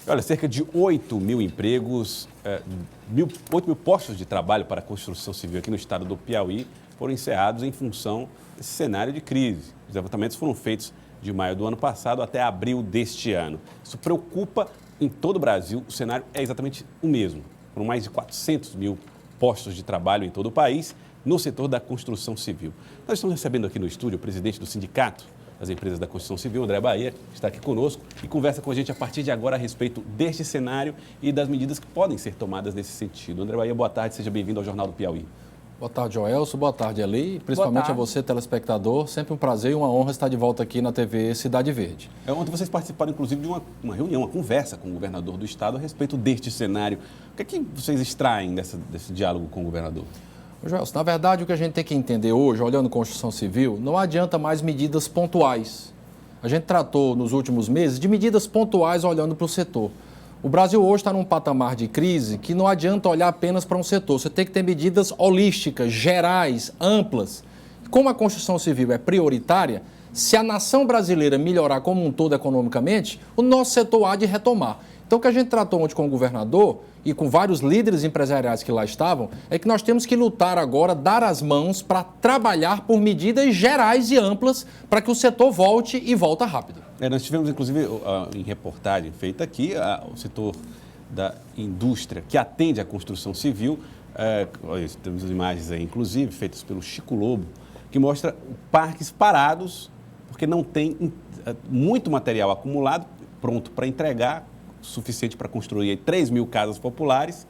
Olha, cerca de 8 mil empregos, 8 mil postos de trabalho para a construção civil aqui no estado do Piauí foram encerrados em função desse cenário de crise. Os levantamentos foram feitos de maio do ano passado até abril deste ano. Isso preocupa em todo o Brasil. O cenário é exatamente o mesmo. Foram mais de 400 mil postos de trabalho em todo o país no setor da construção civil. Nós estamos recebendo aqui no estúdio o presidente do Sindicato das Empresas da Construção Civil, André Bahia, que está aqui conosco e conversa com a gente a partir de agora a respeito deste cenário e das medidas que podem ser tomadas nesse sentido. André Bahia, boa tarde, seja bem-vindo ao Jornal do Piauí. Boa tarde, Joelson. Boa tarde, Eli. Principalmente a você, telespectador. Sempre um prazer e uma honra estar de volta aqui na TV Cidade Verde. Ontem vocês participaram, inclusive, de uma reunião, uma conversa com o governador do estado a respeito deste cenário. O que é que vocês extraem desse diálogo com o governador? Joelson, na verdade, o que a gente tem que entender hoje, olhando construção civil, não adianta mais medidas pontuais. A gente tratou nos últimos meses de medidas pontuais olhando para o setor. O Brasil hoje está num patamar de crise que não adianta olhar apenas para um setor. Você tem que ter medidas holísticas, gerais, amplas. Como a construção civil é prioritária, se a nação brasileira melhorar como um todo economicamente, o nosso setor há de retomar. Então, o que a gente tratou ontem com o governador e com vários líderes empresariais que lá estavam, é que nós temos que lutar agora, dar as mãos para trabalhar por medidas gerais e amplas para que o setor volte e volta rápido. Nós tivemos, inclusive, em reportagem feita aqui, o setor da indústria que atende à construção civil, temos imagens aí, inclusive, feitas pelo Chico Lobo, que mostra parques parados, porque não tem muito material acumulado, pronto para entregar, suficiente para construir 3 mil casas populares,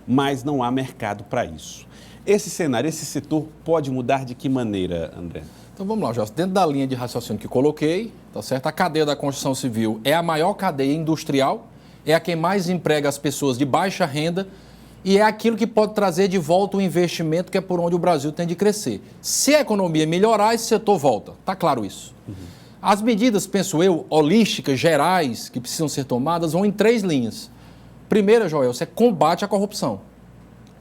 mas não há mercado para isso. Esse cenário, esse setor pode mudar de que maneira, André? Então vamos lá, Jorge. Dentro da linha de raciocínio que coloquei, tá certo? A cadeia da construção civil é a maior cadeia industrial, é a que mais emprega as pessoas de baixa renda e é aquilo que pode trazer de volta o investimento, que é por onde o Brasil tem de crescer. Se a economia melhorar, esse setor volta. Tá claro isso. As medidas, penso eu, holísticas, gerais, que precisam ser tomadas, vão em 3 linhas. Primeira, Joel, é combate à corrupção.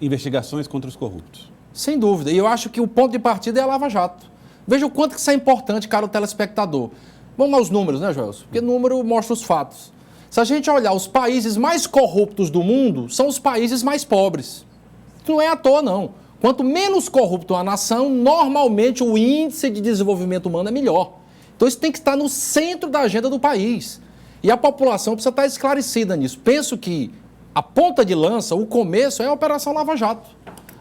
Investigações contra os corruptos. Sem dúvida. E eu acho que o ponto de partida é a Lava Jato. Veja o quanto que isso é importante, caro telespectador. Vamos aos números, né, Joel? Porque número mostra os fatos. Se a gente olhar, os países mais corruptos do mundo são os países mais pobres. Não é à toa, não. Quanto menos corrupto a nação, normalmente o índice de desenvolvimento humano é melhor. Então isso tem que estar no centro da agenda do país. E a população precisa estar esclarecida nisso. Penso que a ponta de lança, o começo, é a Operação Lava Jato.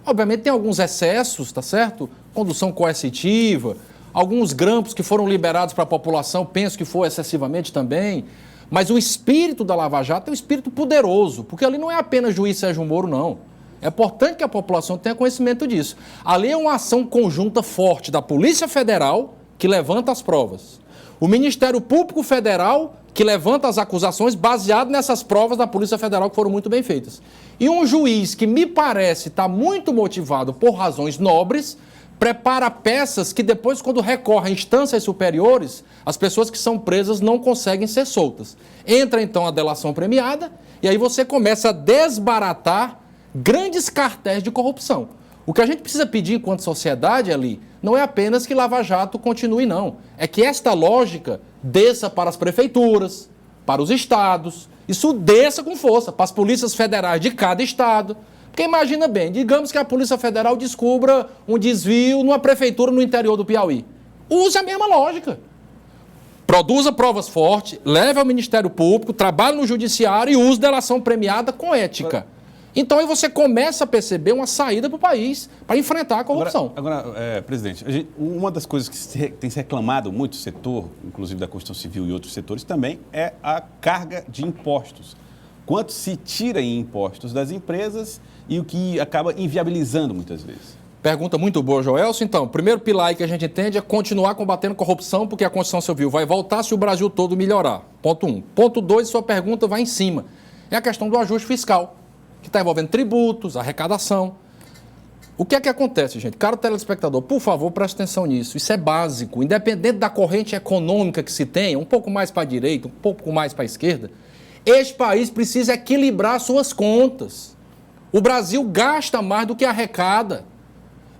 Obviamente tem alguns excessos, tá certo? Condução coercitiva, alguns grampos que foram liberados para a população, penso que foi excessivamente também. Mas o espírito da Lava Jato é um espírito poderoso, porque ali não é apenas juiz Sérgio Moro, não. É importante que a população tenha conhecimento disso. Ali é uma ação conjunta forte da Polícia Federal, que levanta as provas. O Ministério Público Federal, que levanta as acusações baseado nessas provas da Polícia Federal que foram muito bem feitas. E um juiz que me parece estar muito motivado por razões nobres, prepara peças que depois, quando recorre a instâncias superiores, as pessoas que são presas não conseguem ser soltas. Entra então a delação premiada e aí você começa a desbaratar grandes cartéis de corrupção. O que a gente precisa pedir enquanto sociedade ali não é apenas que Lava Jato continue, não. É que esta lógica desça para as prefeituras, para os estados, isso desça com força para as polícias federais de cada estado. Porque imagina bem, digamos que a Polícia Federal descubra um desvio numa prefeitura no interior do Piauí. Use a mesma lógica. Produza provas fortes, leve ao Ministério Público, trabalhe no Judiciário e use delação premiada com ética. Então aí você começa a perceber uma saída para o país para enfrentar a corrupção. Agora, presidente, uma das coisas que tem se reclamado muito o setor, inclusive da construção civil e outros setores também, é a carga de impostos. Quanto se tira em impostos das empresas e o que acaba inviabilizando muitas vezes. Pergunta muito boa, Joelson. Então, o primeiro pilar aí que a gente entende é continuar combatendo corrupção, porque a construção civil vai voltar se o Brasil todo melhorar. Ponto 1. Ponto 2, sua pergunta vai em cima. É a questão do ajuste fiscal, que está envolvendo tributos, arrecadação. O que é que acontece, gente? Caro telespectador, por favor, preste atenção nisso. Isso é básico. Independente da corrente econômica que se tenha, um pouco mais para a direita, um pouco mais para a esquerda, este país precisa equilibrar suas contas. O Brasil gasta mais do que arrecada.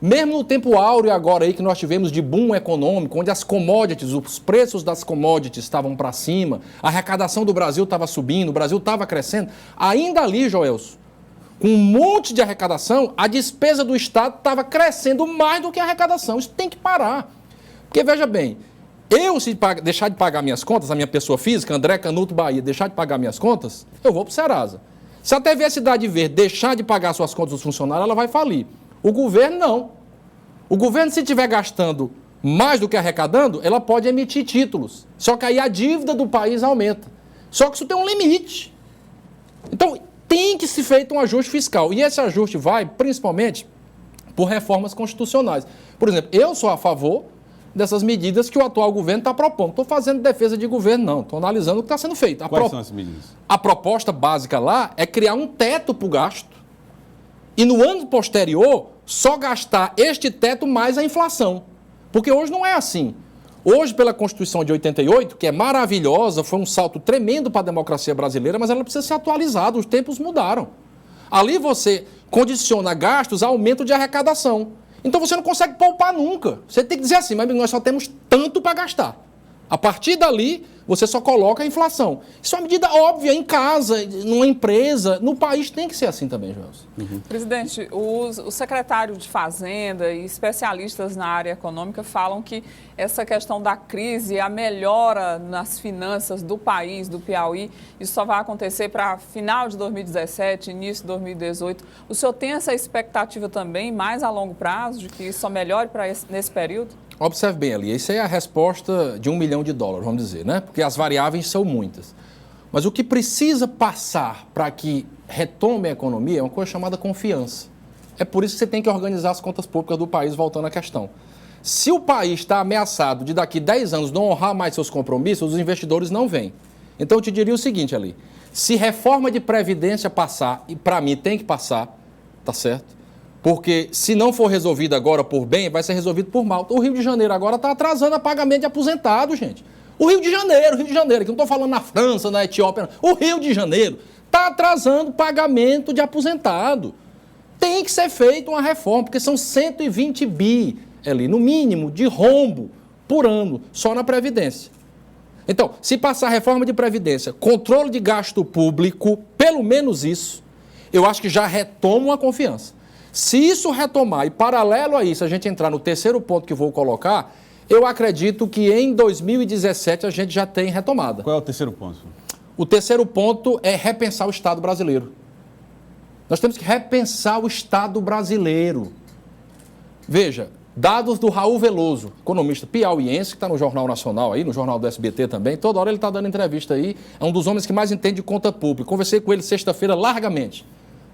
Mesmo no tempo áureo agora aí que nós tivemos de boom econômico, onde as commodities, os preços das commodities estavam para cima, a arrecadação do Brasil estava subindo, o Brasil estava crescendo, ainda ali, Joelson, com um monte de arrecadação, a despesa do Estado estava crescendo mais do que a arrecadação. Isso tem que parar. Porque, veja bem, se deixar de pagar minhas contas, a minha pessoa física, André Canuto Bahia, deixar de pagar minhas contas, eu vou para o Serasa. Se a TV Cidade Verde deixar de pagar suas contas dos funcionários, ela vai falir. O governo, não. O governo, se estiver gastando mais do que arrecadando, ela pode emitir títulos. Só que aí a dívida do país aumenta. Só que isso tem um limite. Então, tem que ser feito um ajuste fiscal. E esse ajuste vai, principalmente, por reformas constitucionais. Por exemplo, eu sou a favor dessas medidas que o atual governo está propondo. Não estou fazendo defesa de governo, não. Estou analisando o que está sendo feito. Quais são as medidas? A proposta básica lá é criar um teto para o gasto e, no ano posterior, só gastar este teto mais a inflação. Porque hoje não é assim. Hoje, pela Constituição de 88, que é maravilhosa, foi um salto tremendo para a democracia brasileira, mas ela precisa ser atualizada, os tempos mudaram. Ali você condiciona gastos a aumento de arrecadação. Então você não consegue poupar nunca. Você tem que dizer assim, mas nós só temos tanto para gastar. A partir dali, você só coloca a inflação. Isso é uma medida óbvia em casa, numa empresa. No país tem que ser assim também, Joelson. Presidente, o secretário de Fazenda e especialistas na área econômica falam que essa questão da crise, a melhora nas finanças do país, do Piauí, isso só vai acontecer para final de 2017, início de 2018. O senhor tem essa expectativa também, mais a longo prazo, de que isso só melhore nesse período? Observe bem ali, isso aí é a resposta de $1 milhão, vamos dizer, né? Porque as variáveis são muitas. Mas o que precisa passar para que retome a economia é uma coisa chamada confiança. É por isso que você tem que organizar as contas públicas do país, voltando à questão. Se o país está ameaçado de daqui 10 anos não honrar mais seus compromissos, os investidores não vêm. Então eu te diria o seguinte ali, se reforma de previdência passar, e para mim tem que passar, tá certo? Porque se não for resolvido agora por bem, vai ser resolvido por mal. O Rio de Janeiro agora está atrasando o pagamento de aposentados, gente. O Rio de Janeiro, que eu não estou falando na França, na Etiópia, não. O Rio de Janeiro está atrasando o pagamento de aposentado. Tem que ser feita uma reforma, porque são 120 bi ali, no mínimo, de rombo por ano, só na Previdência. Então, se passar reforma de Previdência, controle de gasto público, pelo menos isso, eu acho que já retoma a confiança. Se isso retomar, e paralelo a isso, a gente entrar no terceiro ponto que vou colocar, eu acredito que em 2017 a gente já tem retomada. Qual é o terceiro ponto? O terceiro ponto é repensar o Estado brasileiro. Nós temos que repensar o Estado brasileiro. Veja, dados do Raul Veloso, economista piauiense, que está no Jornal Nacional, aí, no Jornal do SBT também, toda hora ele está dando entrevista aí, é um dos homens que mais entende de conta pública. Conversei com ele sexta-feira largamente,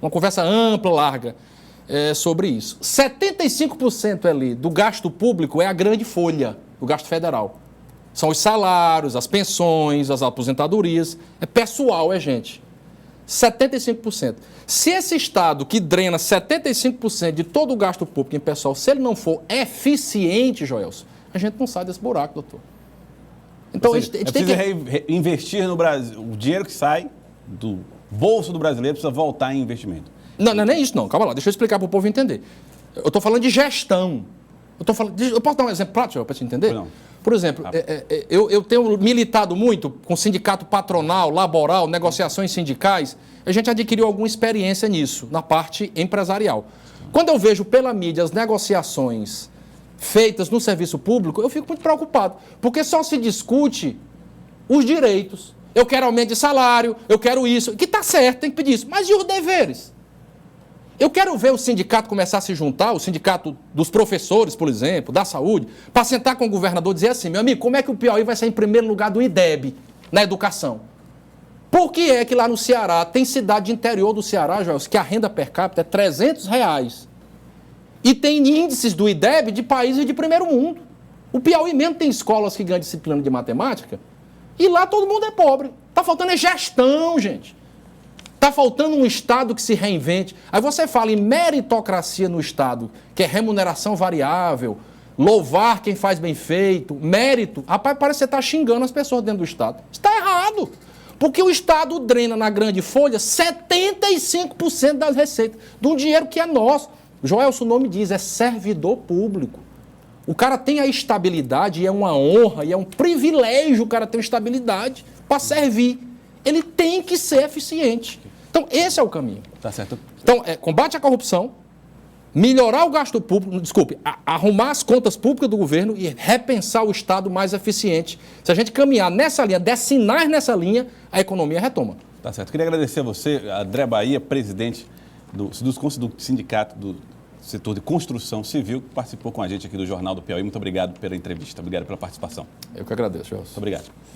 uma conversa ampla, larga. Sobre isso. 75% ali do gasto público é a grande folha do gasto federal. São os salários, as pensões, as aposentadorias. É pessoal, é gente. 75%. Se esse Estado que drena 75% de todo o gasto público em pessoal, se ele não for eficiente, Joelson, a gente não sai desse buraco, doutor. Então, a gente tem que investir no Brasil. O dinheiro que sai do bolso do brasileiro precisa voltar em investimento. Não é nem isso, não. Calma lá, deixa eu explicar para o povo entender. Eu estou falando de gestão. Eu posso dar um exemplo prático para te entender? Não. Por exemplo, eu tenho militado muito com sindicato patronal, laboral, negociações sindicais. A gente adquiriu alguma experiência nisso, na parte empresarial. Quando eu vejo pela mídia as negociações feitas no serviço público, eu fico muito preocupado, porque só se discute os direitos. Eu quero aumento de salário, eu quero isso, que está certo, tem que pedir isso. Mas e os deveres? Eu quero ver o sindicato começar a se juntar, o sindicato dos professores, por exemplo, da saúde, para sentar com o governador e dizer assim, meu amigo, como é que o Piauí vai ser em primeiro lugar do IDEB na educação? Por que é que lá no Ceará, tem cidade de interior do Ceará, Joelson, que a renda per capita é R$300 e tem índices do IDEB de países de primeiro mundo? O Piauí mesmo tem escolas que ganham disciplina de matemática e lá todo mundo é pobre. Está faltando gestão, gente. Está faltando um Estado que se reinvente. Aí você fala em meritocracia no Estado, que é remuneração variável, louvar quem faz bem feito, mérito. Rapaz, parece que você está xingando as pessoas dentro do Estado. Isso está errado. Porque o Estado drena na grande folha 75% das receitas, de um dinheiro que é nosso. Joelson, o nome diz, é servidor público. O cara tem a estabilidade, e é uma honra, e é um privilégio o cara ter estabilidade para servir. Ele tem que ser eficiente. Então, esse é o caminho. Tá certo. Então, combate à corrupção, melhorar o gasto público, arrumar as contas públicas do governo e repensar o Estado mais eficiente. Se a gente caminhar nessa linha, der sinais nessa linha, a economia retoma. Tá certo. Queria agradecer a você, André Bahia, presidente do Sindicato do Setor de Construção Civil, que participou com a gente aqui do Jornal do Piauí. Muito obrigado pela entrevista, obrigado pela participação. Eu que agradeço, Gelson. Muito obrigado.